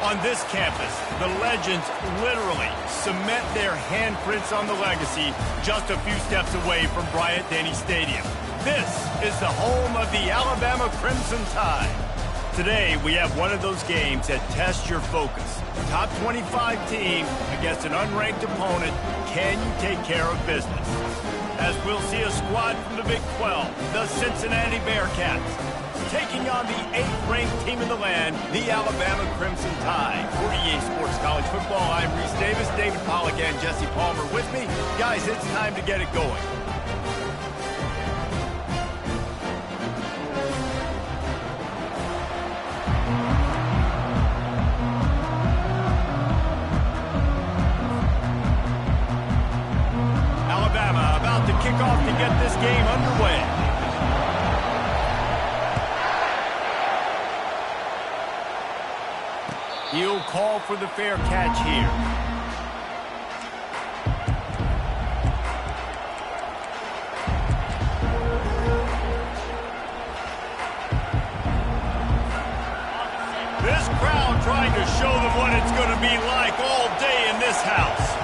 On this campus, the legends literally cement their handprints on the legacy just a few steps away from Bryant-Denny Stadium. This is the home of the Alabama Crimson Tide. Today, we have one of those games that tests your focus. Top 25 team against an unranked opponent. Can you take care of business? As we'll see a squad from the Big 12, the Cincinnati Bearcats, taking on the 8th-ranked team in the land, the Alabama Crimson Tide. For EA Sports College Football, I'm Reese Davis, David Pollack, and Jesse Palmer with me. Guys, it's time to get it going. Alabama about to kick off to get this game underway. He'll call for the fair catch here. This crowd trying to show them what it's going to be like all day in this house.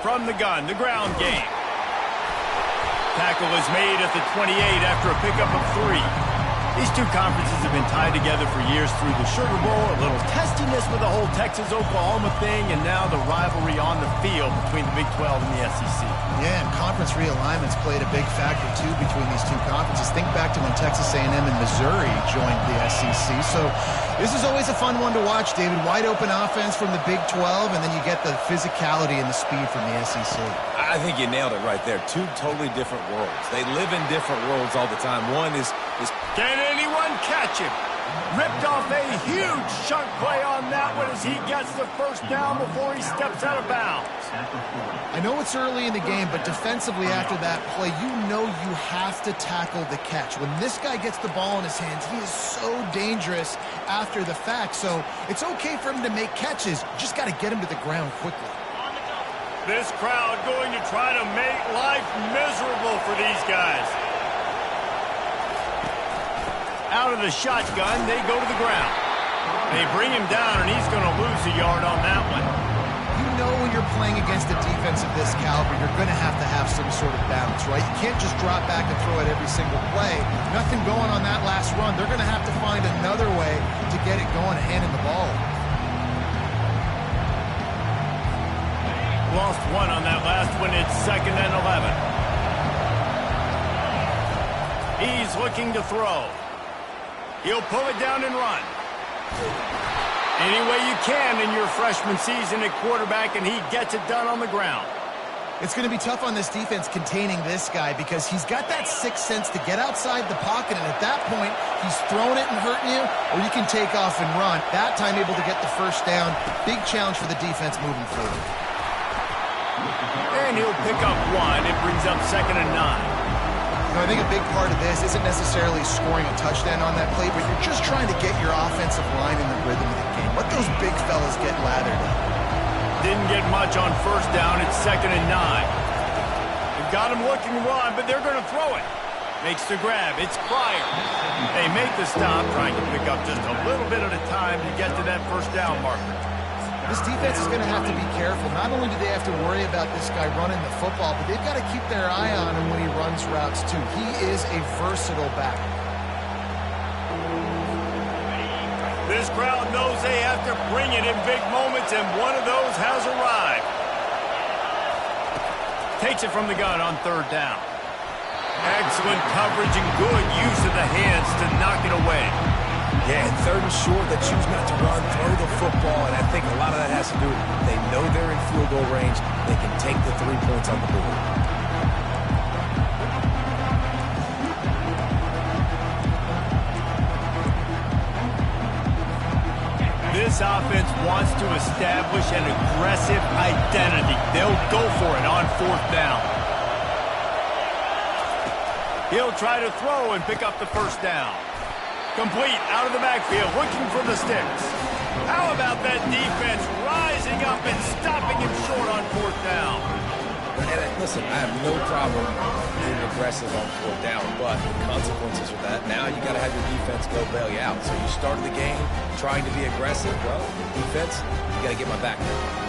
From the gun, the ground game. Tackle is made at the 28 after a pickup of 3. These two conferences have been tied together for years through the Sugar Bowl, a little testiness with the whole Texas-Oklahoma thing, and now the rivalry on the field between the Big 12 and the SEC. Yeah, and conference realignments played a big factor, too, between these two conferences. Think back to when Texas A&M and Missouri joined the SEC. So this is always a fun one to watch, David. Wide-open offense from the Big 12, and then you get the physicality and the speed from the SEC. I think you nailed it right there. Two totally different worlds. They live in different worlds all the time. One is can anyone catch him? Ripped off a huge chunk play on that one as he gets the first down before he steps out of bounds. I know it's early in the game, but defensively after that play, you know you have to tackle the catch. When this guy gets the ball in his hands, he is so dangerous after the fact. So it's okay for him to make catches. Just got to get him to the ground quickly. This crowd going to try to make life miserable for these guys. Out of the shotgun, they go to the ground. They bring him down, and he's going to lose a yard on that one. You know when you're playing against a defense of this caliber, you're going to have some sort of balance, right? You can't just drop back and throw it every single play. Nothing going on that last run. They're going to have to find another way to get it going and hand him the ball. Lost one on that last one. It's 2nd and 11. He's looking to throw. He'll pull it down and run. Any way you can in your freshman season at quarterback, and he gets it done on the ground. It's going to be tough on this defense containing this guy because he's got that sixth sense to get outside the pocket, and at that point, he's throwing it and hurting you, or you can take off and run. That time able to get the first down. Big challenge for the defense moving forward. And he'll pick up 1. It brings up 2nd and 9. I think a big part of this isn't necessarily scoring a touchdown on that play, but you're just trying to get your offensive line in the rhythm of the game. Let those big fellas get lathered up. Didn't get much on first down. It's 2nd and 9. They've got him looking to run, but they're going to throw it. Makes the grab. It's Pryor. They make the stop, trying to pick up just a little bit at a time to get to that first down marker. This defense is going to have to be careful. Not only do they have to worry about this guy running the football, but they've got to keep their eye on him when he runs routes, too. He is a versatile back. This crowd knows they have to bring it in big moments, and one of those has arrived. Takes it from the gun on 3rd down. Excellent coverage and good use of the hands to knock it away. Yeah, 3rd and short, they choose not to run, throw the football, and I think a lot of that has to do with they know they're in field goal range. They can take the 3 points on the board. This offense wants to establish an aggressive identity. They'll go for it on 4th down. He'll try to throw and pick up the first down. Complete out of the backfield, looking for the sticks. How about that defense rising up and stopping him short on 4th down? And listen, I have no problem being aggressive on 4th down, but the consequences of that, now you got to have your defense go bail you out. So you started the game trying to be aggressive. Well, defense, you got to get my back there.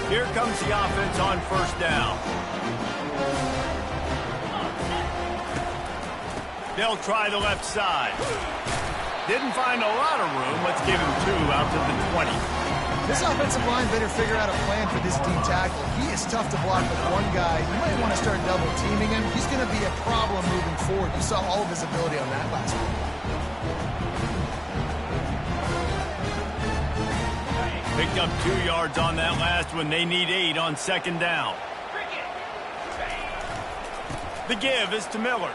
Here comes the offense on 1st down. They'll try the left side. Didn't find a lot of room. Let's give him 2 out to the 20. This offensive line better figure out a plan for this D tackle. He is tough to block with one guy. You might want to start double teaming him. He's going to be a problem moving forward. You saw all of his ability on that last one. Picked up 2 yards on that last one. They need 8 on 2nd down. The give is to Miller.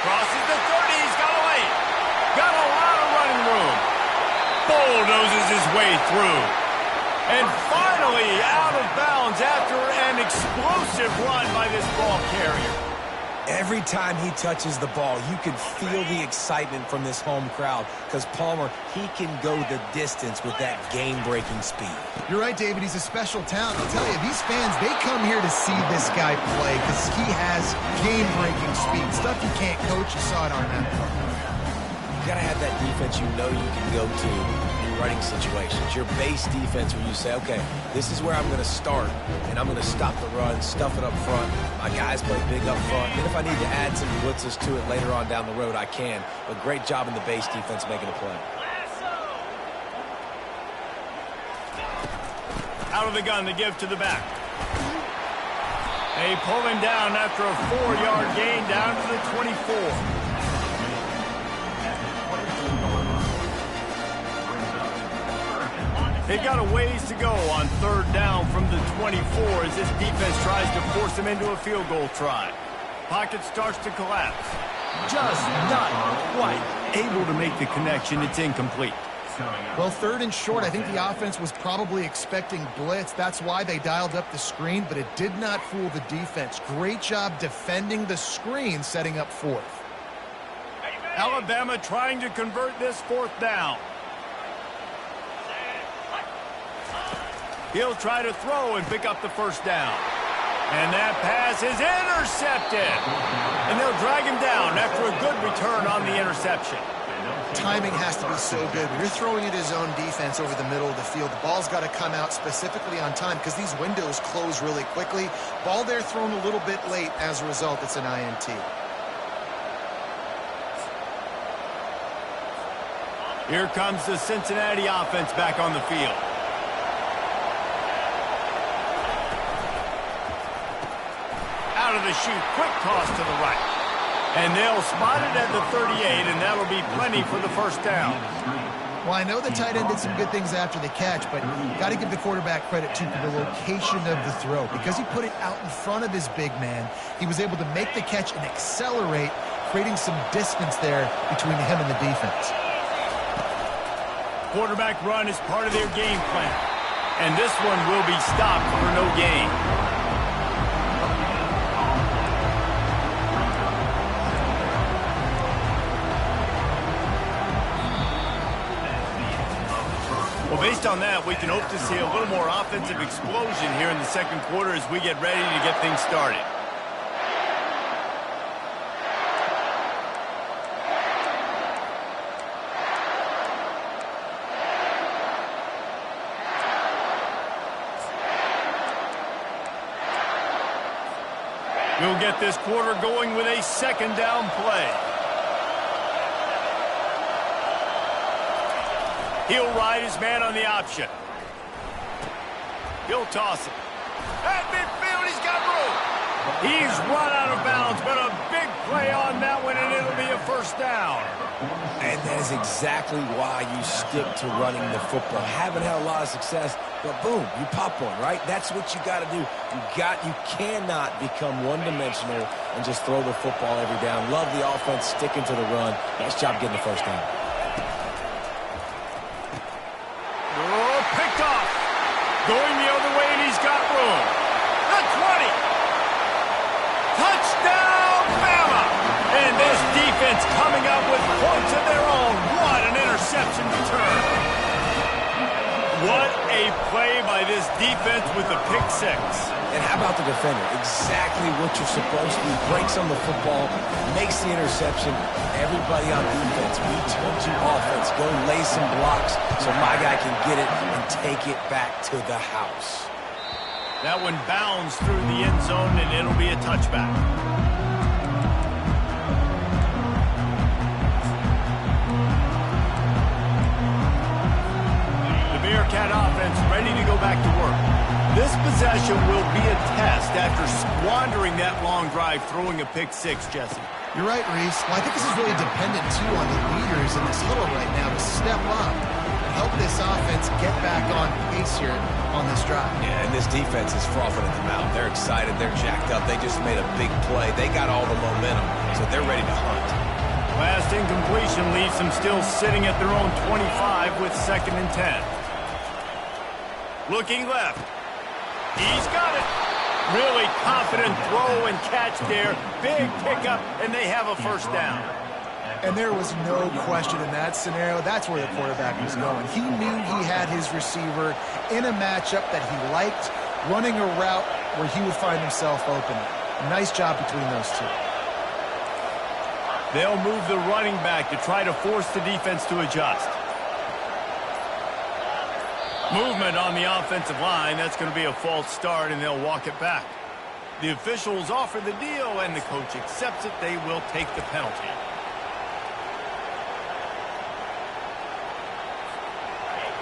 Crosses the 30. He's got a lane. Got a lot of running room. Bulldozes his way through. And finally out of bounds after an explosive run by this ball carrier. Every time he touches the ball, you can feel the excitement from this home crowd because Palmer, he can go the distance with that game-breaking speed. You're right, David. He's a special talent. I'll tell you, these fans, they come here to see this guy play because he has game-breaking speed. Stuff you can't coach. You saw it on that part. You got to have that defense you know you can go to in running situations. Your base defense where you say, okay, this is where I'm going to start, and I'm going to stop the run, stuff it up front. My guys play big up front. And if I need to add some blitzes to it later on down the road, I can. But great job in the base defense making a play. Out of the gun to give to the back. They pull him down after a 4-yard gain down to the 24. They've got a ways to go on 3rd down from the 24 as this defense tries to force them into a field goal try. Pocket starts to collapse. Just not quite able to make the connection. It's incomplete. Well, 3rd and short, I think the offense was probably expecting blitz. That's why they dialed up the screen, but it did not fool the defense. Great job defending the screen, setting up 4th. Alabama trying to convert this 4th down. He'll try to throw and pick up the 1st down. And that pass is intercepted. And they'll drag him down after a good return on the interception. Timing has to be so good. When you're throwing at his own defense over the middle of the field, the ball's got to come out specifically on time because these windows close really quickly. Ball there thrown a little bit late. As a result, it's an INT. Here comes the Cincinnati offense back on the field. Out of the chute, quick toss to the right. And they'll spot it at the 38, and that'll be plenty for the 1st down. Well, I know the tight end did some good things after the catch, but got to give the quarterback credit, too, for the location of the throw. Because he put it out in front of his big man, he was able to make the catch and accelerate, creating some distance there between him and the defense. Quarterback run is part of their game plan. And this one will be stopped for no gain. Well, based on that, we can hope to see a little more offensive explosion here in the 2nd quarter as we get ready to get things started. We'll get this quarter going with a 2nd down play. He'll ride his man on the option. He'll toss it. At midfield, he's got room. He's run out of bounds, but a big play on that one, and it'll be a 1st down. And that is exactly why you stick to running the football. Haven't had a lot of success, but boom, you pop one, right? That's what you got to do. You cannot become one-dimensional and just throw the football every down. Love the offense sticking to the run. Nice job getting the 1st down. Oh, picked off. Going the other way, and he's got room. The 20. Touchdown, Bama! And this defense coming up with points of their own. What an interception return. What a play by this this defense with a pick six. And how about the defender? Exactly what you're supposed to do. Breaks on the football, makes the interception. Everybody on defense, we told you offense, go lay some blocks so my guy can get it and take it back to the house. That one bounds through the end zone, and it'll be a touchback. The Bearcat offense ready to go back to work. This possession will be a test after squandering that long drive throwing a pick six, Jesse. You're right, Reese. Well, I think this is really dependent, too, on the leaders in this huddle right now to step up and help this offense get back on pace here on this drive. Yeah, and this defense is frothing at the mouth. They're excited. They're jacked up. They just made a big play. They got all the momentum, so they're ready to hunt. Last incompletion leaves them still sitting at their own 25 with 2nd and 10. Looking left. He's got it. Really confident throw and catch there. Big pickup, and they have a first down. And there was no question in that scenario. That's where the quarterback was going. He knew he had his receiver in a matchup that he liked, running a route where he would find himself open. Nice job between those two. They'll move the running back to try to force the defense to adjust. Movement on the offensive line. That's going to be a false start, and they'll walk it back. The officials offer the deal, and the coach accepts it. They will take the penalty.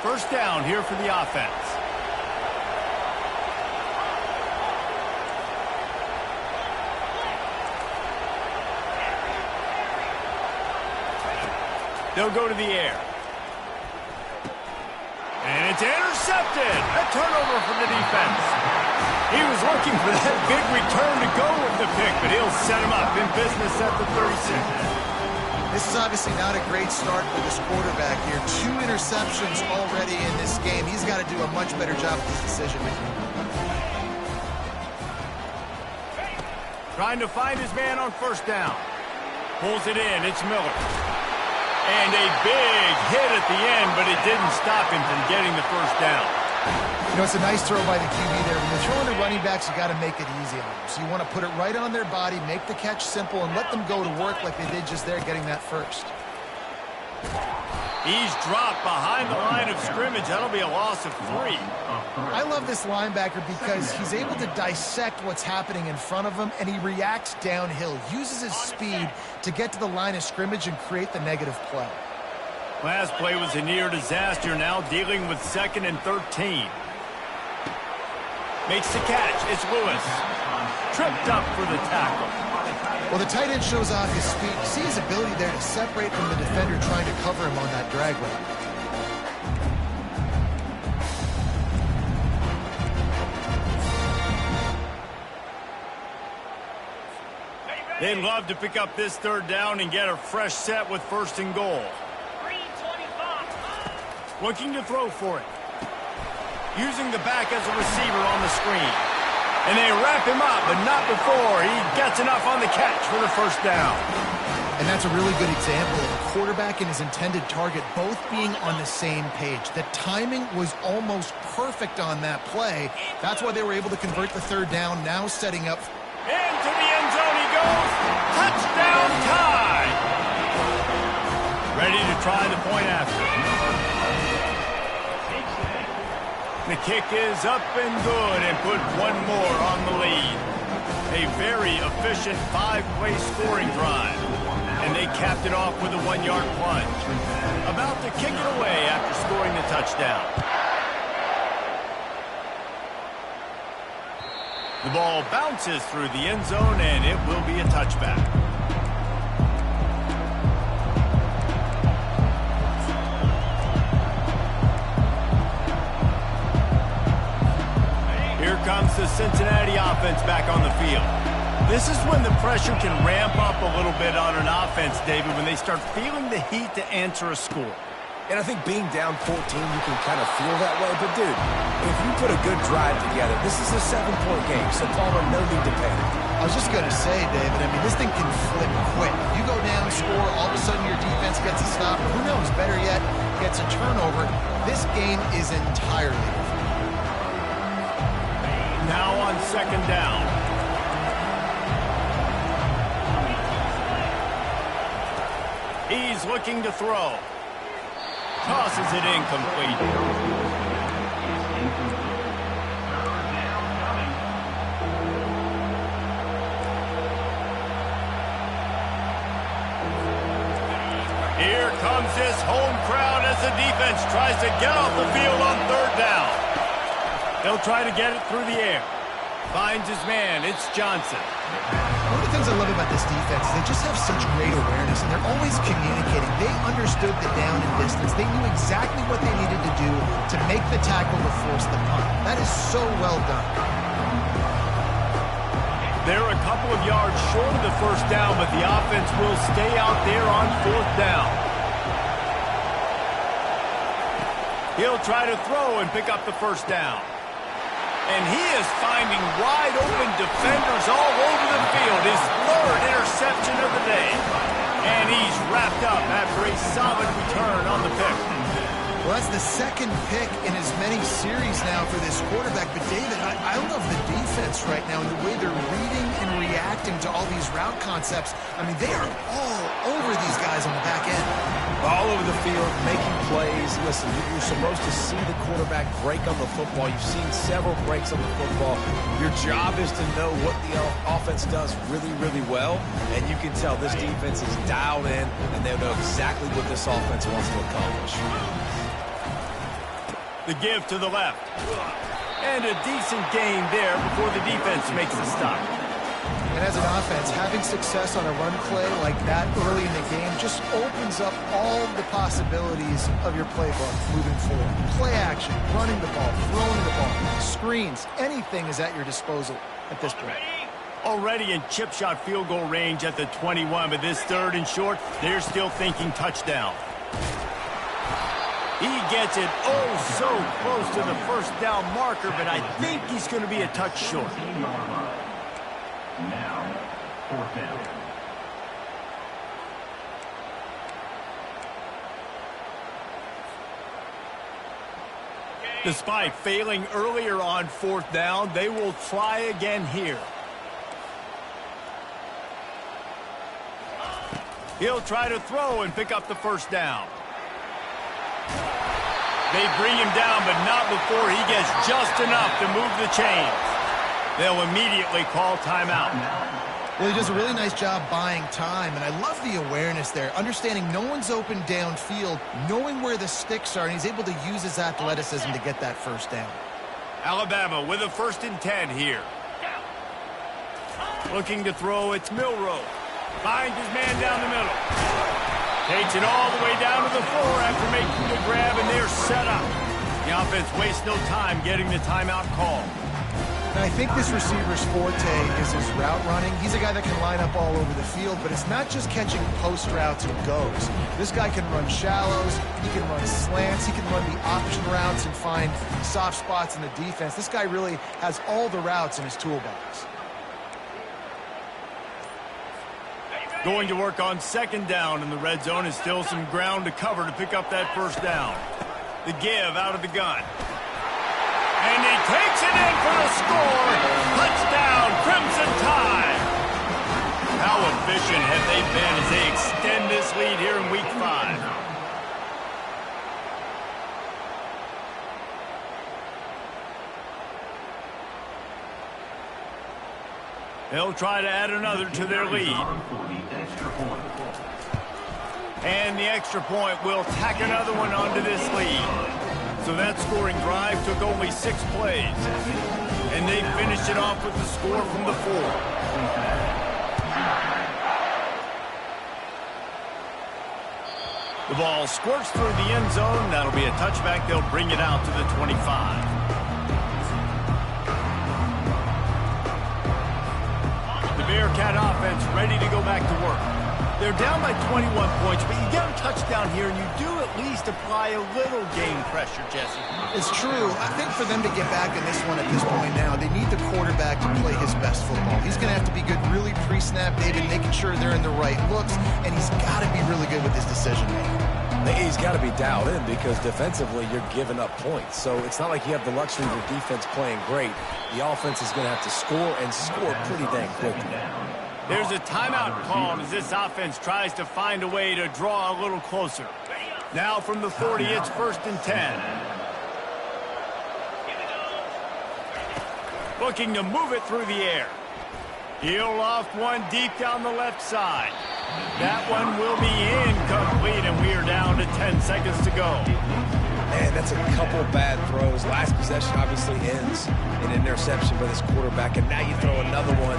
First down here for the offense. They'll go to the air. And it's intercepted. A turnover for the defense. He was looking for that big return to go with the pick, but he'll set him up in business at the 36. This is obviously not a great start for this quarterback here. 2 interceptions already in this game. He's got to do a much better job with his decision-making. Trying to find his man on first down. Pulls it in. It's Miller. And a big hit at the end, but it didn't stop him from getting the first down. You know, it's a nice throw by the QB there. When you're throwing to running backs, you got to make it easy on them. So you want to put it right on their body, make the catch simple, and let them go to work like they did just there, getting that first. He's dropped behind the line of scrimmage. That'll be a loss of 3. I love this linebacker because he's able to dissect what's happening in front of him, and he reacts downhill, uses his speed to get to the line of scrimmage and create the negative play. Last play was a near disaster, now dealing with 2nd and 13. Makes the catch. It's Lewis. Tripped up for the tackle. Well, the tight end shows off his speed. You see his ability there to separate from the defender trying to cover him on that drag route. They'd love to pick up this 3rd down and get a fresh set with 1st and goal. Looking to throw for it. Using the back as a receiver on the screen. And they wrap him up, but not before he gets enough on the catch for the first down. And that's a really good example of a quarterback and his intended target both being on the same page. The timing was almost perfect on that play. That's why they were able to convert the 3rd down, now setting up. Into the end zone he goes. Touchdown tie. Ready to try the point after. The kick is up and good and put one more on the lead. A very efficient 5-play scoring drive. And they capped it off with a 1-yard plunge. About to kick it away after scoring the touchdown. The ball bounces through the end zone and it will be a touchback. Here comes the Cincinnati offense back on the field. This is when the pressure can ramp up a little bit on an offense, David, when they start feeling the heat to answer a score. And I think being down 14, you can kind of feel that way. But, dude, if you put a good drive together, this is a 7-point game, so Palmer, no need to panic. I was just going to say, David, I mean, this thing can flip quick. You go down, score, all of a sudden your defense gets a stop. Who knows, better yet, gets a turnover. This game is entirely different. Now on second down. He's looking to throw. Tosses it incomplete. Here comes this home crowd as the defense tries to get off the field on third down. They'll try to get it through the air. Finds his man. It's Johnson. One of the things I love about this defense is they just have such great awareness, and they're always communicating. They understood the down and distance. They knew exactly what they needed to do to make the tackle to force the punt. That is so well done. They're a couple of yards short of the first down, but the offense will stay out there on fourth down. He'll try to throw and pick up the first down. And he is finding wide-open defenders all over the field. His third interception of the day. And he's wrapped up after a solid return on the pick. Well, that's the second pick in as many series now for this quarterback. But, David, I love the defense right now and the way they're reading and reacting to all these route concepts. I mean, they are all over these guys on the back end. All over the field, making plays. Listen, you're supposed to see the quarterback break on the football. You've seen several breaks on the football. Your job is to know what the offense does really, really well. And you can tell this defense is dialed in, and they know exactly what this offense wants to accomplish. The give to the left. And a decent gain there before the defense makes the stop. And as an offense, having success on a run play like that early in the game just opens up all the possibilities of your playbook moving forward. Play action, running the ball, throwing the ball, screens, anything is at your disposal at this point. Already in chip shot field goal range at the 21, but this third and short, they're still thinking touchdown. He gets it oh so close to the first down marker, but I think he's going to be a touch short. Now, fourth down. Despite failing earlier on fourth down, they will try again here. He'll try to throw and pick up the first down. They bring him down, but not before he gets just enough to move the chains. They'll immediately call timeout. Well, he does a really nice job buying time, and I love the awareness there, understanding no one's open downfield, knowing where the sticks are, and he's able to use his athleticism to get that first down. Alabama with a 1st and 10 here. Looking to throw, it's Milroe. Finds his man down the middle. Takes it all the way down to the floor after making the grab, and they're set up. The offense wastes no time getting the timeout call. And I think this receiver's forte is his route running. He's a guy that can line up all over the field, but it's not just catching post routes and goes. This guy can run shallows, he can run slants, he can run the option routes and find soft spots in the defense. This guy really has all the routes in his toolbox. Going to work on second down in the red zone, is still some ground to cover to pick up that first down. The give out of the gun. And he takes it in for the score. Touchdown, Crimson Tide. How efficient have they been as they extend this lead here in Week 5? They'll try to add another to their lead. And the extra point will tack another one onto this lead. So that scoring drive took only 6 plays. And they finished it off with the score from the 4. The ball squirts through the end zone. That'll be a touchback. They'll bring it out to the 25. The Bearcat offense ready to go back to work. They're down by 21 points, but you get a touchdown here, and you do at least apply a little game pressure, Jesse. It's true. I think for them to get back in this one at this point now, they need the quarterback to play his best football. He's going to have to be good really pre-snap, David, making sure they're in the right looks, and he's got to be really good with his decision-making. He's got to be dialed in because defensively you're giving up points. So it's not like you have the luxury of your defense playing great. The offense is going to have to score and score pretty dang quickly. There's a timeout called as this offense tries to find a way to draw a little closer. Now from the 40, it's 1st and 10. Looking to move it through the air. He'll loft one deep down the left side. That one will be incomplete, and we are down to 10 seconds to go. Man, that's a couple bad throws. Last possession obviously ends in an interception by this quarterback, and now you throw another one,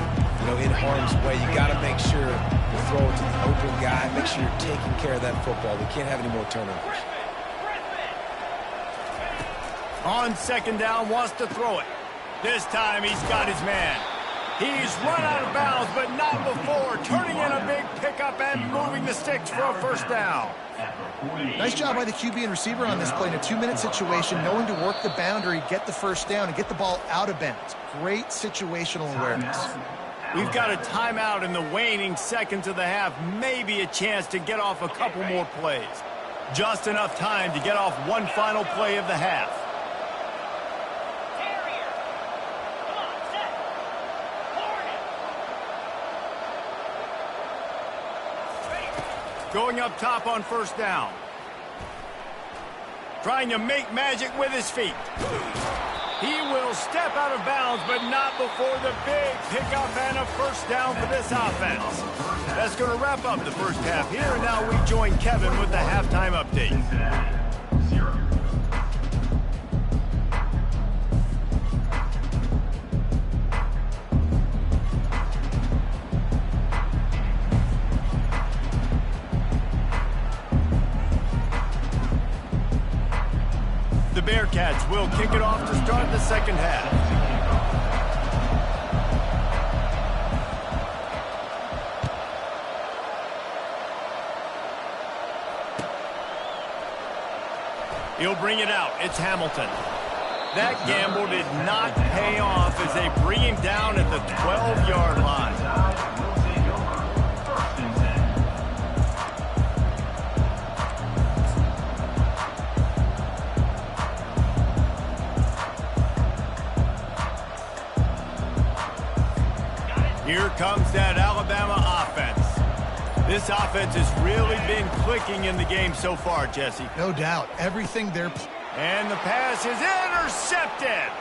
in harm's way. You got to make sure you throw it to the open guy. Make sure you're taking care of that football. We can't have any more turnovers. On 2nd down, wants to throw it. This time he's got his man. He's run out of bounds, but not before. Turning in a big pickup and moving the sticks for a 1st down. Nice job by the QB and receiver on this play in a 2-minute situation, knowing to work the boundary, get the 1st down, and get the ball out of bounds. Great situational awareness. We've got a timeout in the waning seconds of the half. Maybe a chance to get off a couple more plays. Just enough time to get off one final play of the half. Going up top on 1st down. Trying to make magic with his feet. He will step out of bounds, but not before the big pickup and a 1st down for this offense. That's going to wrap up the 1st half here, and now we join Kevin with the halftime update. Cincinnati, 0. The Bearcats will kick it off to start the 2nd half. He'll bring it out. It's Hamilton. That gamble did not pay off as they bring him down at the 12-yard line. Here comes that Alabama offense. This offense has really been clicking in the game so far, Jesse. No doubt. Everything they're... And the pass is intercepted.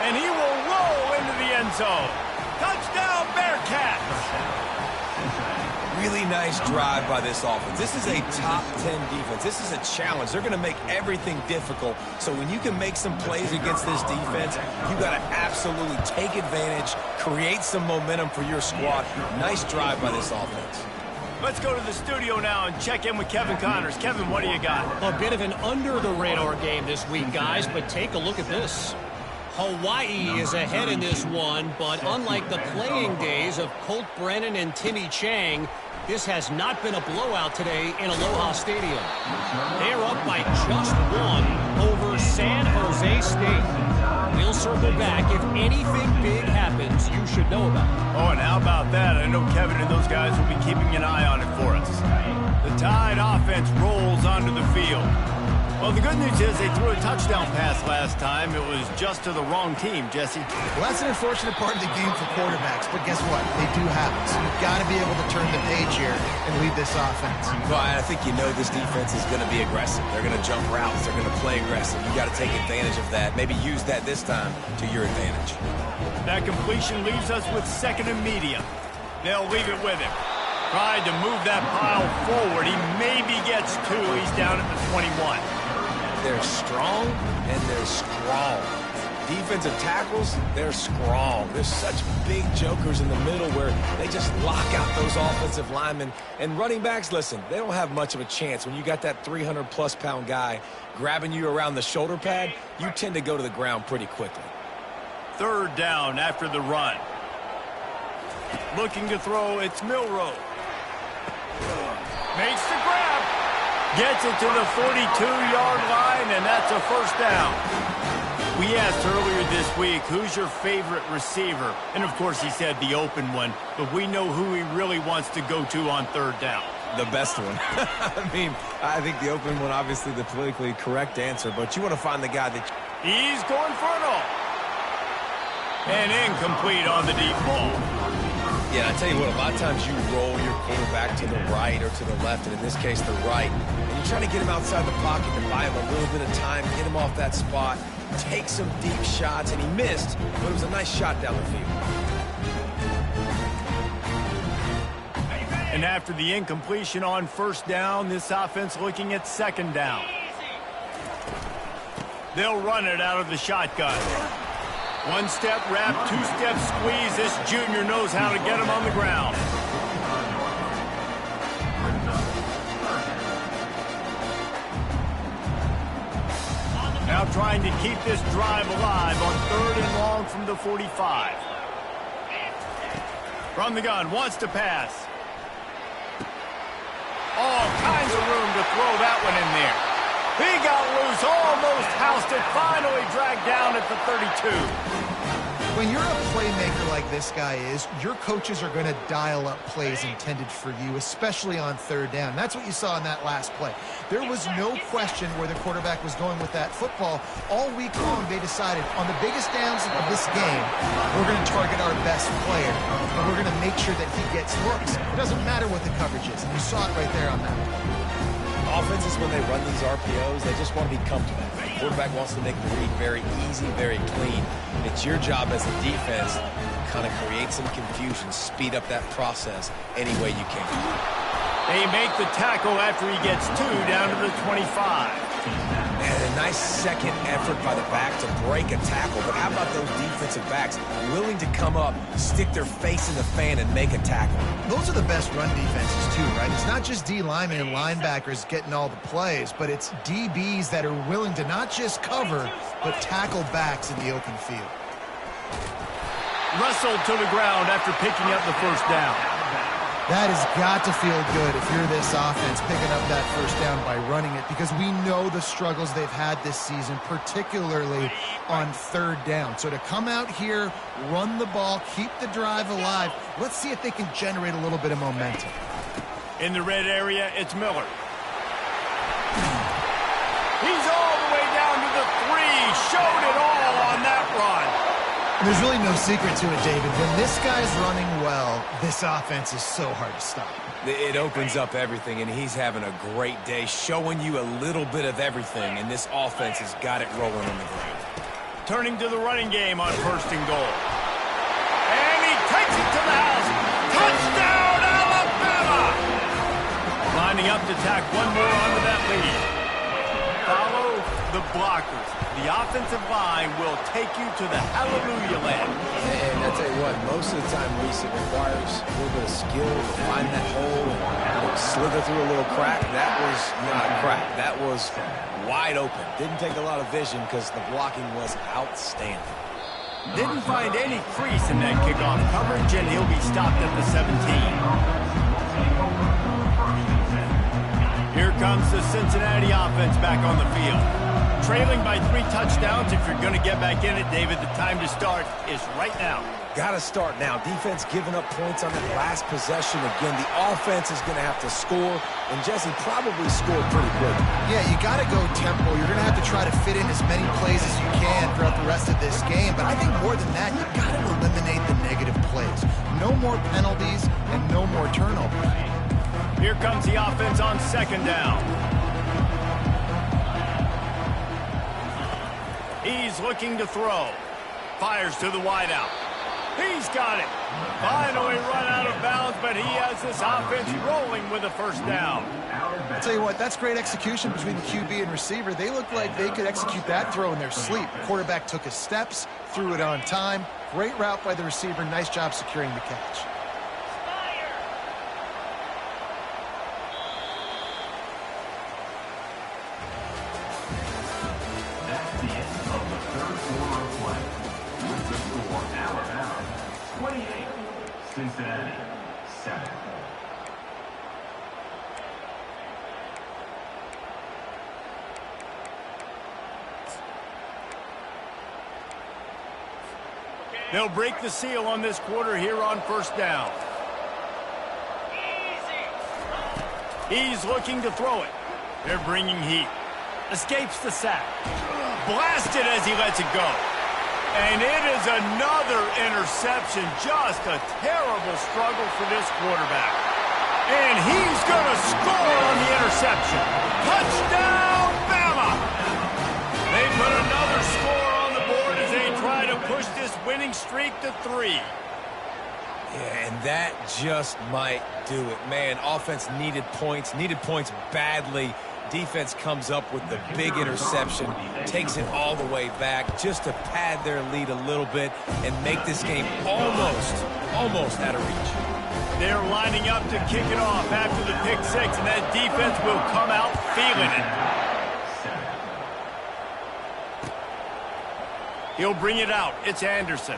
And he will roll into the end zone. Touchdown, Bearcats. Really nice drive by this offense. This is a top 10 defense. This is a challenge. They're going to make everything difficult. So when you can make some plays against this defense, you got to absolutely take advantage, create some momentum for your squad. Nice drive by this offense. Let's go to the studio now and check in with Kevin Connors. Kevin, what do you got? A bit of an under-the-radar game this week, guys, but take a look at this. Hawaii is ahead in this one, but unlike the playing days of Colt Brennan and Timmy Chang, this has not been a blowout today in Aloha Stadium. They're up by just 1 over San Jose State. We'll circle back. If anything big happens, you should know about it. Oh, and how about that? I know Kevin and those guys will be keeping an eye on it for us. The Tide offense rolls onto the field. Well, the good news is they threw a touchdown pass last time. It was just to the wrong team, Jesse. Well, that's an unfortunate part of the game for quarterbacks, but guess what? They do have it. So you've got to be able to turn the page here and lead this offense. Well, I think this defense is going to be aggressive. They're going to jump routes. They're going to play aggressive. You got to take advantage of that. Maybe use that this time to your advantage. That completion leaves us with 2nd and medium. They'll leave it with him. Tried to move that pile forward. He maybe gets 2. He's down at the 21. They're strong and they're strong. Defensive tackles, they're strong. There's such big jokers in the middle where they just lock out those offensive linemen. And running backs, listen, they don't have much of a chance. When you got that 300-plus pound guy grabbing you around the shoulder pad, you tend to go to the ground pretty quickly. 3rd down after the run. Looking to throw, it's Milroe. Makes the grab. Gets it to the 42-yard line, and that's a 1st down. We asked earlier this week, who's your favorite receiver? And, of course, he said the open one, but we know who he really wants to go to on 3rd down. The best one. I mean, I think the open one, obviously the politically correct answer, but you want to find the guy that... He's going for it all. And incomplete on the deep ball. Yeah, I tell you what, a lot of times you roll your quarterback to the right or to the left, and in this case, the right. And you're trying to get him outside the pocket to buy him a little bit of time, get him off that spot, take some deep shots, and he missed, but it was a nice shot down the field. And after the incompletion on first down, this offense looking at second down. They'll run it out of the shotgun. One-step wrap, two-step squeeze. This junior knows how to get him on the ground. Now trying to keep this drive alive on 3rd and long from the 45. From the gun, wants to pass. All kinds of room to throw that one in there. He got loose, almost housed it, finally dragged down at the 32. When you're a playmaker like this guy is, your coaches are going to dial up plays intended for you, especially on 3rd down. That's what you saw in that last play. There was no question where the quarterback was going with that football. All week long, they decided on the biggest downs of this game, we're going to target our best player, and we're going to make sure that he gets looks. It doesn't matter what the coverage is, and you saw it right there on that one. Offenses, when they run these RPOs, they just want to be comfortable. The quarterback wants to make the read very easy, very clean. It's your job as a defense to kind of create some confusion, speed up that process any way you can. They make the tackle after he gets 2 down to the 25. And a nice second effort by the back to break a tackle. But how about those defensive backs willing to come up, stick their face in the fan, and make a tackle? Those are the best run defenses, too, right? It's not just D linemen and linebackers getting all the plays, but it's DBs that are willing to not just cover, but tackle backs in the open field. Wrestled to the ground after picking up the first down. That has got to feel good if you're this offense picking up that first down by running it, because we know the struggles they've had this season, particularly on 3rd down. So to come out here, run the ball, keep the drive alive, let's see if they can generate a little bit of momentum. In the red area, it's Miller. He's all the way down to the 3. Showed it all on that run. There's really no secret to it, David. When this guy's running well, this offense is so hard to stop. It opens up everything, and he's having a great day, showing you a little bit of everything, and this offense has got it rolling on the ground. Turning to the running game on 1st and goal. And he takes it to the house. Touchdown, Alabama! Lining up to tack one more onto that lead. Follow the blockers. The offensive line will take you to the hallelujah land. And I tell you what, most of the time, Reese, it requires a little bit of skill to find that hole and slither through a little crack. That was not a crack. That was wide open. Didn't take a lot of vision because the blocking was outstanding. Didn't find any crease in that kickoff coverage, and he'll be stopped at the 17. Here comes the Cincinnati offense back on the field. Trailing by 3 touchdowns. If you're going to get back in it, David, the time to start is right now. Got to start now. Defense giving up points on that last possession. Again, the offense is going to have to score, and Jesse probably scored pretty quick. Yeah, you got to go tempo. You're going to have to try to fit in as many plays as you can throughout the rest of this game, but I think more than that, you got to eliminate the negative plays. No more penalties and no more turnovers. Here comes the offense on 2nd down. He's looking to throw. Fires to the wideout. He's got it. Finally run out of bounds, but he has this offense rolling with a first down. I'll tell you what, that's great execution between the QB and receiver. They look like they could execute that throw in their sleep. The quarterback took his steps, threw it on time. Great route by the receiver. Nice job securing the catch. Cincinnati, 7. They'll break the seal on this quarter here on 1st down. He's looking to throw it. They're bringing heat. Escapes the sack. Blasted as he lets it go. And it is another interception. Just a terrible struggle for this quarterback. And he's going to score on the interception. Touchdown, Bama! They put another score on the board as they try to push this winning streak to 3. Yeah, and that just might do it. Man, offense needed points badly. Defense comes up with the big interception, takes it all the way back just to pad their lead a little bit and make this game almost out of reach. They're lining up to kick it off after the pick 6, and that defense will come out feeling it. He'll bring it out. It's Anderson.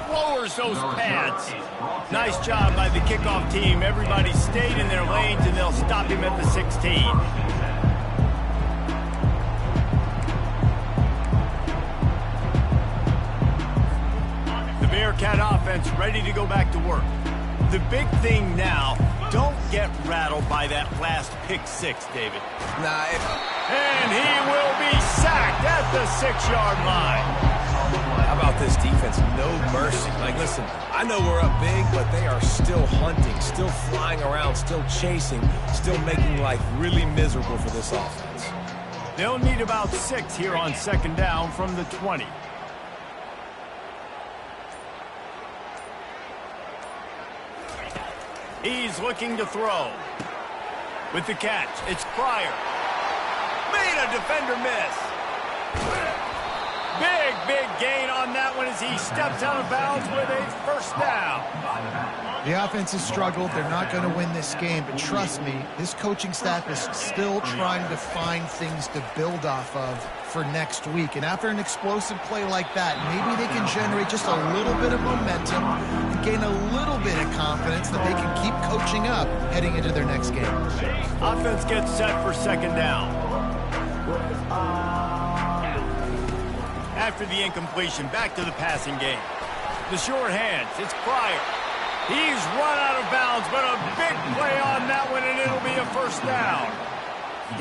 Lowers those pads. Nice job by the kickoff team. Everybody stayed in their lanes, and they'll stop him at the 16. The Bearcat offense ready to go back to work. The big thing now, don't get rattled by that last pick 6, David. And he will be sacked at the 6-yard line. How about this defense? No mercy. Like, listen, I know we're up big, but they are still hunting, still flying around, still chasing, still making life really miserable for this offense. They'll need about 6 here on 2nd down from the 20. He's looking to throw. With the catch, it's Pryor. Made a defender miss. Big gain on that one as he steps out of bounds with a 1st down. The offense has struggled. They're not going to win this game, but trust me, this coaching staff is still trying to find things to build off of for next week. And after an explosive play like that, maybe they can generate just a little bit of momentum and gain a little bit of confidence that they can keep coaching up heading into their next game. Offense gets set for 2nd down. After the incompletion, back to the passing game. The short hands, it's Pryor. He's run out of bounds, but a big play on that one, and it'll be a 1st down.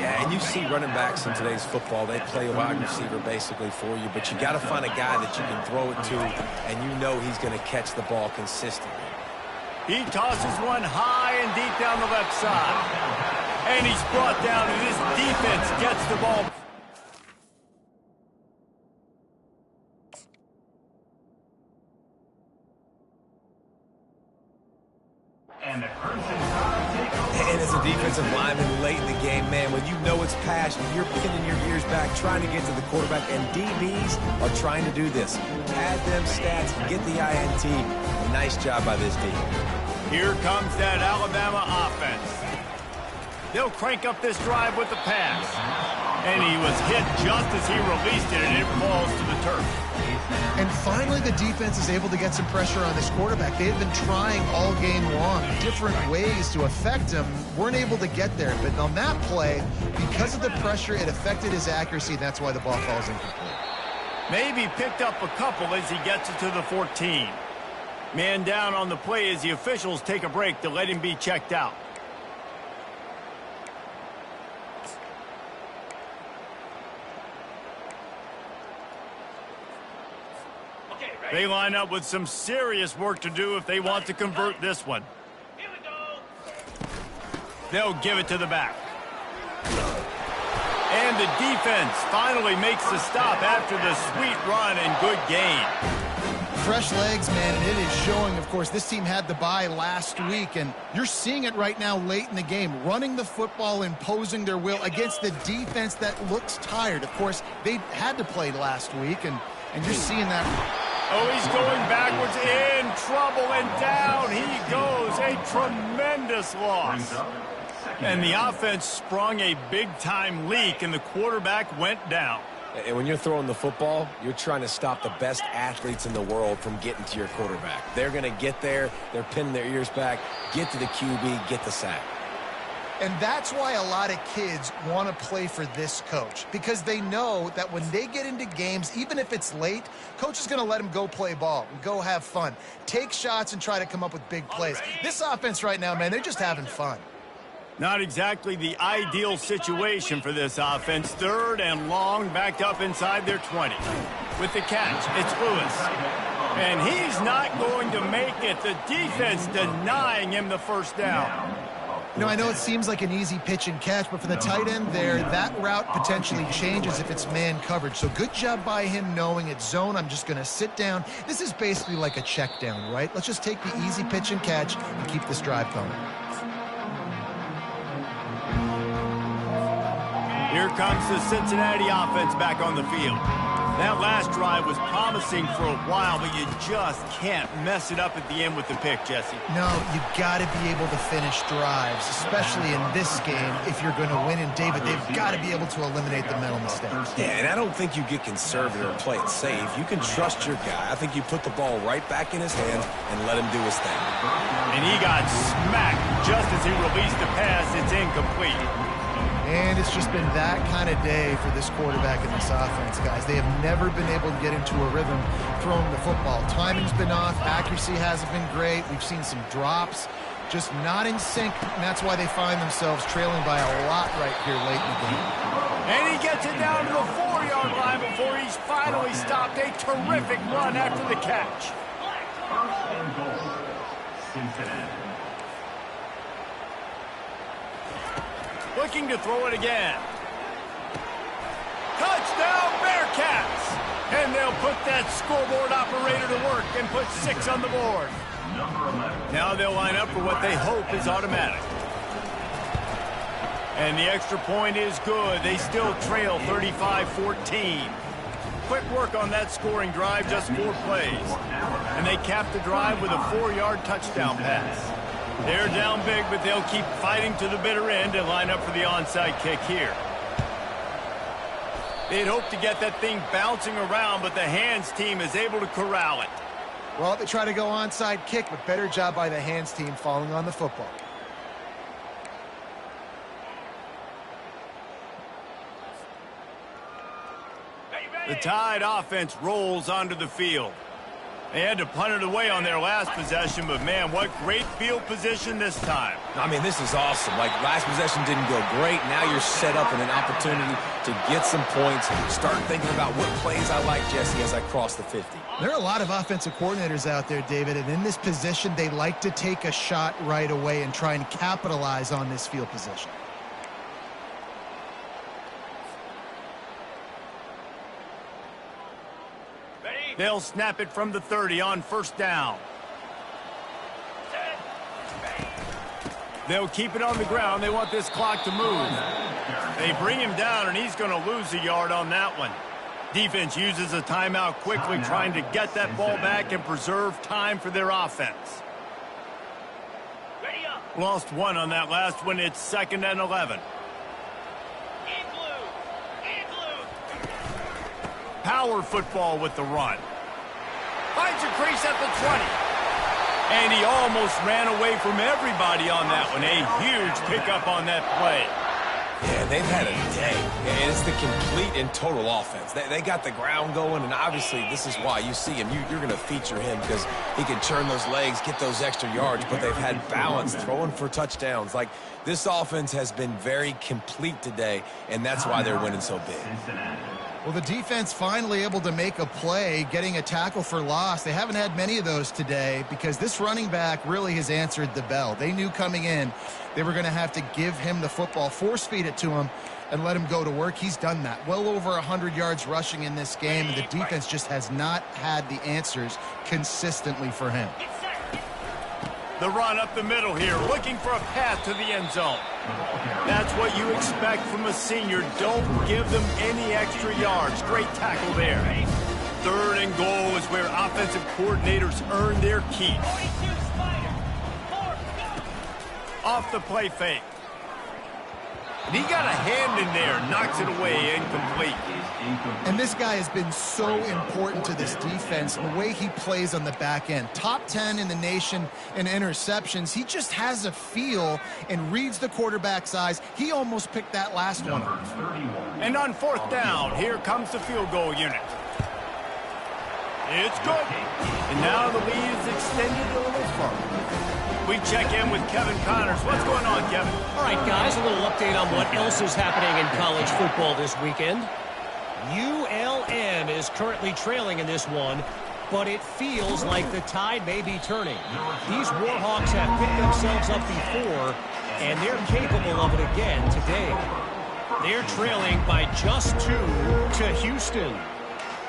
Yeah, and you see running backs in today's football, they play a wide receiver basically for you, but you got to find a guy that you can throw it to, and you know he's going to catch the ball consistently. He tosses one high and deep down the left side. And he's brought down, and his defense gets the ball. And as a defensive lineman late in the game, man, when you know it's passion, you're pinning your ears back, trying to get to the quarterback, and DBs are trying to do this. Pad them stats, get the INT. Nice job by this team. Here comes that Alabama offense. They'll crank up this drive with the pass. And he was hit just as he released it, and it falls to the turf. And finally, the defense is able to get some pressure on this quarterback. They've been trying all game long different ways to affect him. Weren't able to get there. But on that play, because of the pressure, it affected his accuracy. That's why the ball falls incomplete. Maybe picked up a couple as he gets it to the 14. Man down on the play as the officials take a break to let him be checked out. They line up with some serious work to do if they want to convert this one. They'll give it to the back. And the defense finally makes the stop after the sweet run and good gain. Fresh legs, man, and it is showing. Of course, this team had the bye last week, and you're seeing it right now late in the game, running the football, imposing their will against the defense that looks tired. Of course, they had to play last week, and you're seeing that. Oh, he's going backwards, in trouble, and down he goes. A tremendous loss. And the offense sprung a big-time leak, and the quarterback went down. And when you're throwing the football, you're trying to stop the best athletes in the world from getting to your quarterback. They're going to get there. They're pinning their ears back, get to the QB, get the sack. And that's why a lot of kids want to play for this coach, because they know that when they get into games, even if it's late, coach is going to let them go play ball and go have fun, take shots and try to come up with big plays. This offense right now, man, they're just having fun. Not exactly the ideal situation for this offense. 3rd and long, backed up inside their 20. With the catch, it's Lewis. And he's not going to make it. The defense denying him the first down. You know, I know it seems like an easy pitch and catch, but for the tight end there, that route potentially changes if it's man coverage. So good job by him knowing it's zone. I'm just going to sit down. This is basically like a check down, right? Let's just take the easy pitch and catch and keep this drive going. Here comes the Cincinnati offense back on the field. That last drive was promising for a while, but you just can't mess it up at the end with the pick, Jesse. No, you got to be able to finish drives, especially in this game if you're going to win. And, David, they've got to be able to eliminate the mental mistakes. Yeah, and I don't think you get conservative or play it safe. You can trust your guy. I think you put the ball right back in his hands and let him do his thing. And he got smacked just as he released the pass. It's incomplete. And it's just been that kind of day for this quarterback in this offense, guys. They have never been able to get into a rhythm throwing the football. Timing's been off. Accuracy hasn't been great. We've seen some drops, just not in sync, and that's why they find themselves trailing by a lot right here late in the game. And he gets it down to the 4-yard line before he's finally stopped. A terrific run after the catch. Cincinnati. Looking to throw it again. Touchdown, Bearcats! And they'll put that scoreboard operator to work and put 6 on the board. Now they'll line up for what they hope is automatic. And the extra point is good. They still trail 35-14. Quick work on that scoring drive, just 4 plays. And they cap the drive with a 4-yard touchdown pass. They're down big, but they'll keep fighting to the bitter end and line up for the onside kick here. They'd hope to get that thing bouncing around, but the hands team is able to corral it. Well, they try to go onside kick, but better job by the hands team falling on the football. The Tide offense rolls onto the field. They had to punt it away on their last possession, but, man, what great field position this time. I mean, this is awesome. Like, last possession didn't go great. Now you're set up in an opportunity to get some points and start thinking about what plays I like, Jesse, as I cross the 50. There are a lot of offensive coordinators out there, David, and in this position, they like to take a shot right away and try and capitalize on this field position. They'll snap it from the 30 on first down. They'll keep it on the ground. They want this clock to move. They bring him down, and he's going to lose a yard on that one. Defense uses a timeout quickly, trying to get that ball back and preserve time for their offense. Lost 1 on that last one. It's 2nd and 11. Power football with the run. Finds a crease at the 20. And he almost ran away from everybody on that one. A huge pickup on that play. Yeah, they've had a day. And it's the complete and total offense. They got the ground going, and obviously this is why you see him. You're going to feature him because he can turn those legs, get those extra yards, but they've had balance throwing for touchdowns. Like, this offense has been very complete today, and that's why they're winning so big. Well, the defense finally able to make a play, getting a tackle for loss. They haven't had many of those today because this running back really has answered the bell. They knew coming in they were going to have to give him the football, force feed it to him, and let him go to work. He's done that. Well over 100 yards rushing in this game, and the defense just has not had the answers consistently for him. The run up the middle here, looking for a path to the end zone. That's what you expect from a senior. Don't give them any extra yards. Great tackle there. 3rd and goal is where offensive coordinators earn their keep. Off the play fake. And he got a hand in there, knocks it away, incomplete. And this guy has been so important to this defense, the way he plays on the back end. Top 10 in the nation in interceptions. He just has a feel and reads the quarterback's eyes. He almost picked that last one off. And on 4th down, here comes the field goal unit. It's good. And now the lead is extended a little further. We check in with Kevin Connors. What's going on, Kevin? All right, guys, a little update on what else is happening in college football this weekend. ULM is currently trailing in this one, but it feels like the tide may be turning. These Warhawks have picked themselves up before, and they're capable of it again today. They're trailing by just 2 to Houston.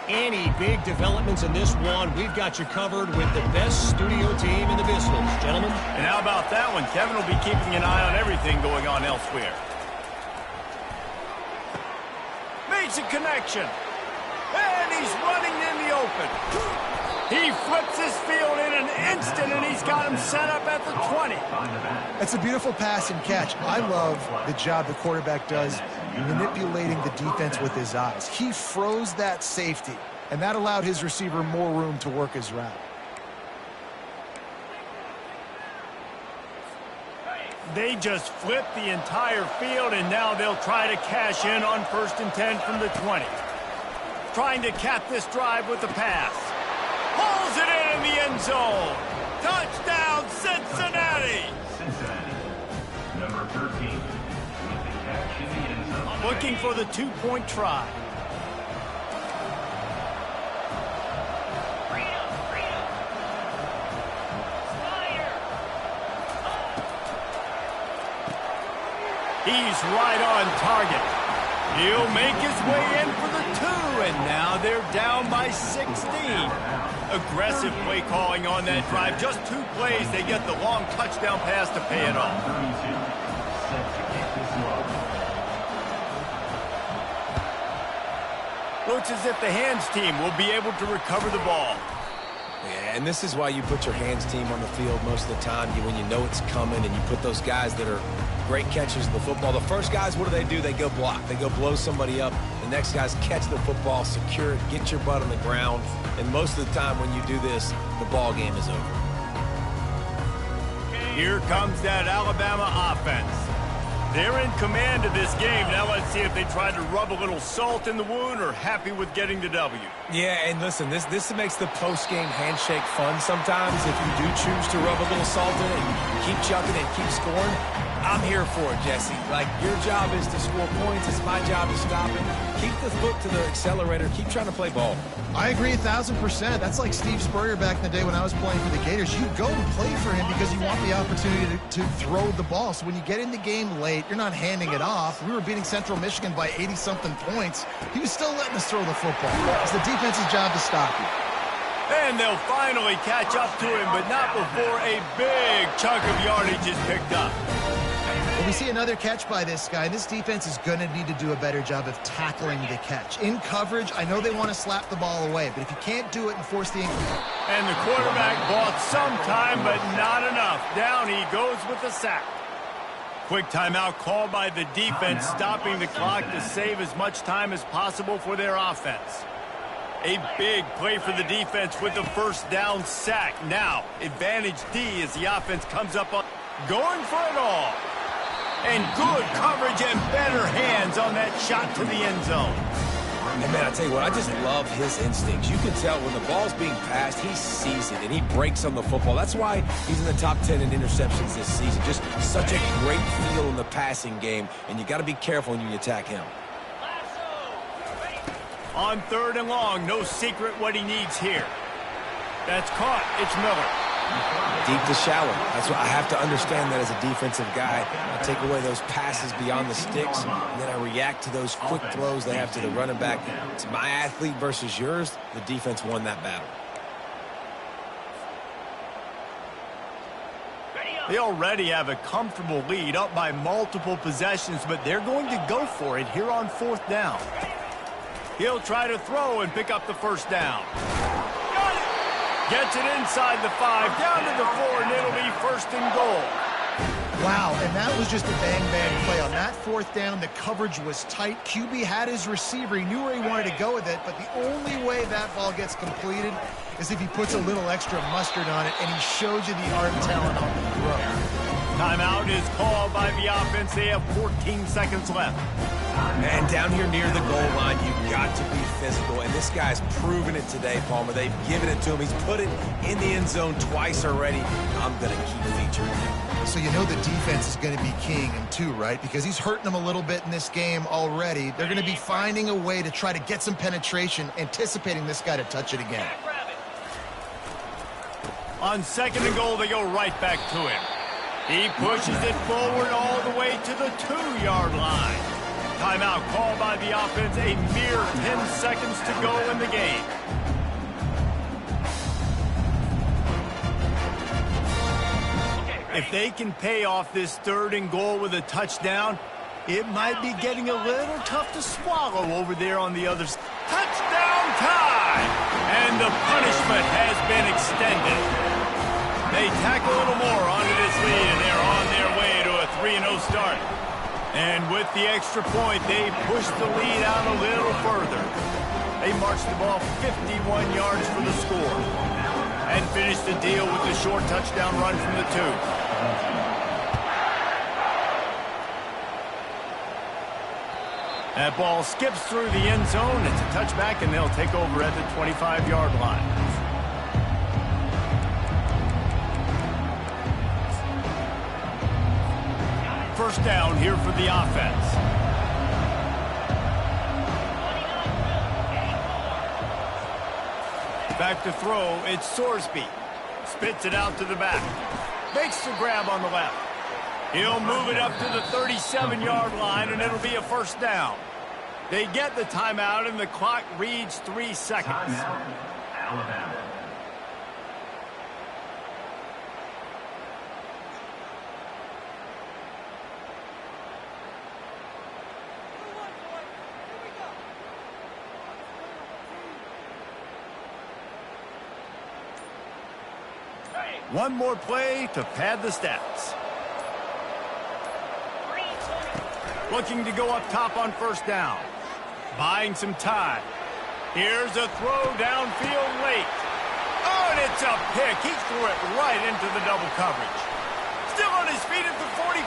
Any big developments in this one, we've got you covered with the best studio team in the business, gentlemen. And how about that one? Kevin will be keeping an eye on everything going on elsewhere. Makes a connection. And he's running in the open. He flips his field in an instant, and he's got him set up at the 20. It's a beautiful pass and catch. I love the job the quarterback does manipulating the defense with his eyes. He froze that safety, and that allowed his receiver more room to work his route. They just flipped the entire field, and now they'll try to cash in on 1st and 10 from the 20. Trying to cap this drive with the pass. Pulls it in the end zone. Touchdown, Cincinnati! Cincinnati. Number 13. With the catch in the end zone. Looking for the 2-point try. He's right on target. He'll make his way in for the 2, and now they're down by 16. Aggressive play calling on that drive. Just 2 plays, they get the long touchdown pass to pay it off. 32. Set to kick this one. Looks as if the hands team will be able to recover the ball. Yeah, and this is why you put your hands team on the field most of the time. When you know it's coming, and you put those guys that are great catchers of the football. The first guys, what do? They go block. They go blow somebody up. The next guys catch the football, secure it, get your butt on the ground. And most of the time when you do this, the ball game is over. Here comes that Alabama offense. They're in command of this game. Now let's see if they try to rub a little salt in the wound or happy with getting the W. Yeah, and listen, this makes the post-game handshake fun sometimes. If you do choose to rub a little salt in it and keep chucking and keep scoring, I'm here for it, Jesse. Like, your job is to score points. It's my job to stop it. Keep the foot to the accelerator. Keep trying to play ball. I agree 1,000%. That's like Steve Spurrier back in the day when I was playing for the Gators. You go and play for him because you want the opportunity to throw the ball. So when you get in the game late, you're not handing it off. We were beating Central Michigan by 80-something points. He was still letting us throw the football. It's the defense's job to stop you. And they'll finally catch up to him, but not before a big chunk of yardage is picked up. Well, we see another catch by this guy. This defense is going to need to do a better job of tackling the catch. In coverage, I know they want to slap the ball away, but if you can't do it and force the incomplete. And the quarterback bought some time, but not enough. Down he goes with the sack. Quick timeout called by the defense, stopping the clock to save as much time as possible for their offense. A big play for the defense with the first down sack. Now, advantage D as the offense comes up on going for it all. And good coverage and better hands on that shot to the end zone. And, man, I tell you what, I just love his instincts. You can tell when the ball's being passed, he sees it, and he breaks on the football. That's why he's in the top 10 in interceptions this season. Just such a great feel in the passing game, and you got to be careful when you attack him. On 3rd and long, no secret what he needs here. That's caught. It's Miller. Deep to shallow. That's what I have to understand that as a defensive guy. I take away those passes beyond the sticks, and then I react to those quick throws they have to the running back. It's my athlete versus yours. The defense won that battle. They already have a comfortable lead, up by multiple possessions, but they're going to go for it here on 4th down. He'll try to throw and pick up the first down. Gets it inside the 5, down to the 4, and it'll be 1st and goal. Wow, and that was just a bang-bang play. On that 4th down, the coverage was tight. QB had his receiver. He knew where he wanted to go with it, but the only way that ball gets completed is if he puts a little extra mustard on it, and he showed you the arm talent on the throw. Timeout is called by the offense. They have 14 seconds left. And down here near the goal line, you've got to be physical. And this guy's proven it today, Palmer. They've given it to him. He's put it in the end zone twice already. I'm going to keep featuring him. So you know the defense is going to be keying him too, right? Because he's hurting them a little bit in this game already. They're going to be finding a way to try to get some penetration, anticipating this guy to touch it again. On 2nd and goal, they go right back to him. He pushes it forward all the way to the 2-yard line. Timeout called by the offense. A mere 10 seconds to go in the game. If they can pay off this 3rd and goal with a touchdown, it might be getting a little tough to swallow over there on the other side. Touchdown time! And the punishment has been extended. They tack a little more onto this lead, and they're on their way to a 3-0 start. And with the extra point, they push the lead out a little further. They march the ball 51 yards for the score and finish the deal with the short touchdown run from the 2. That ball skips through the end zone. It's a touchback, and they'll take over at the 25-yard line. First down here for the offense. Back to throw, it's Sorsby. Spits it out to the back. Makes the grab on the left. He'll move it up to the 37-yard line, and it'll be a first down. They get the timeout, and the clock reads 3 seconds. Timeout, Alabama. One more play to pad the stats. Looking to go up top on first down. Buying some time. Here's a throw downfield late. Oh, and it's a pick. He threw it right into the double coverage. Still on his feet at the 45.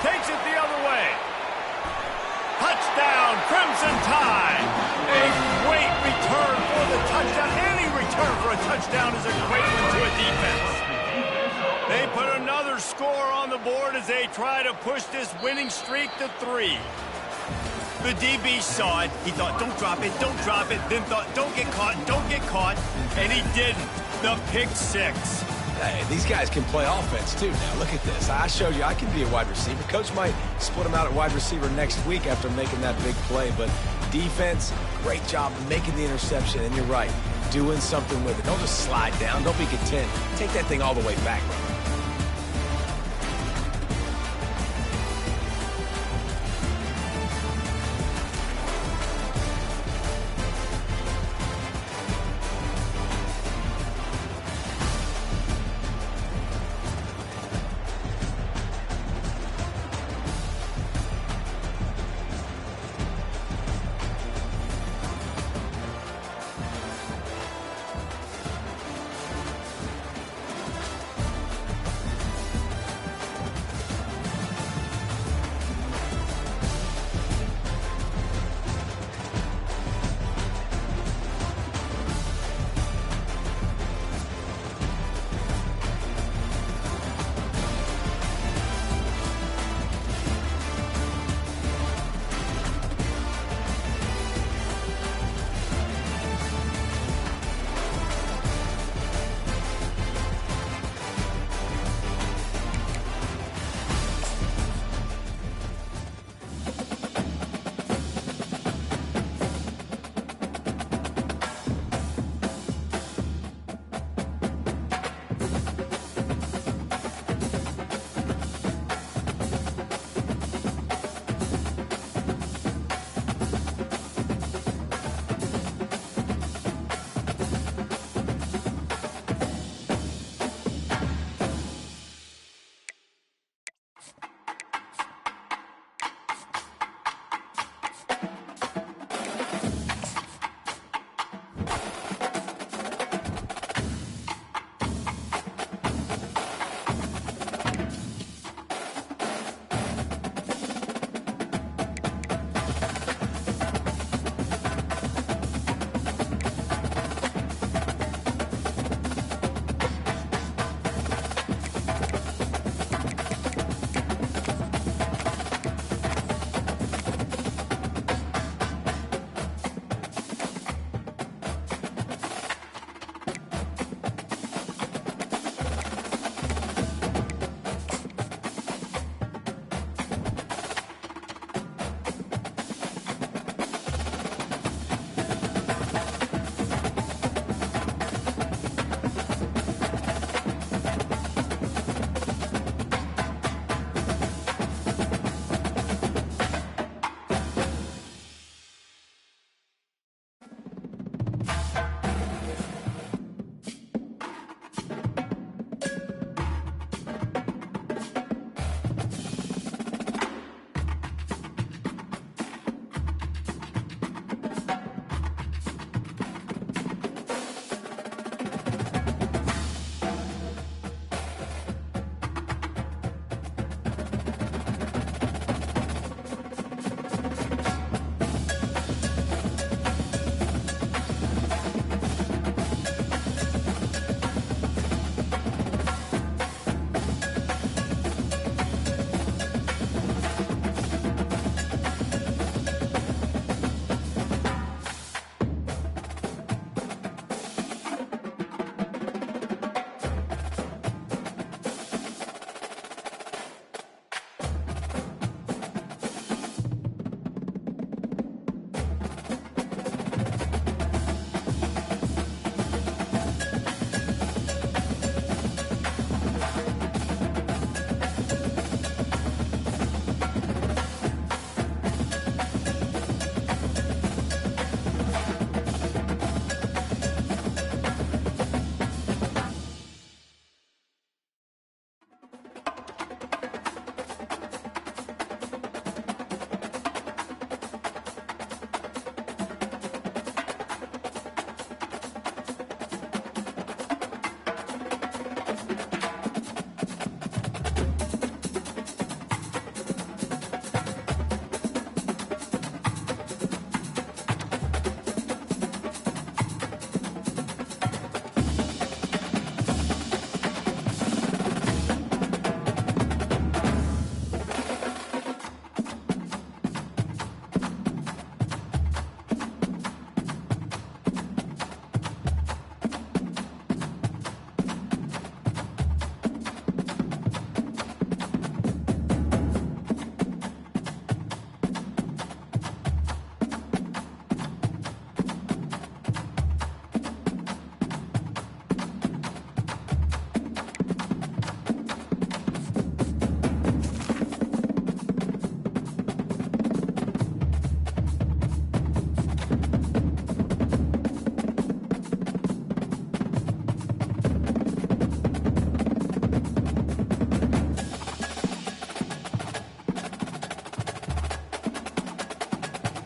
Takes it the other way. Touchdown, Crimson Tide. A great return for the touchdown. Any return for a touchdown is a great one to a defense. They put another score on the board as they try to push this winning streak to 3. The DB saw it. He thought, don't drop it, don't drop it. Then thought, don't get caught, don't get caught. And he didn't. The pick 6. Hey, these guys can play offense, too. Now, look at this. I showed you I can be a wide receiver. Coach might split them out at wide receiver next week after making that big play. But defense, great job making the interception. And you're right, doing something with it. Don't just slide down. Don't be content. Take that thing all the way back.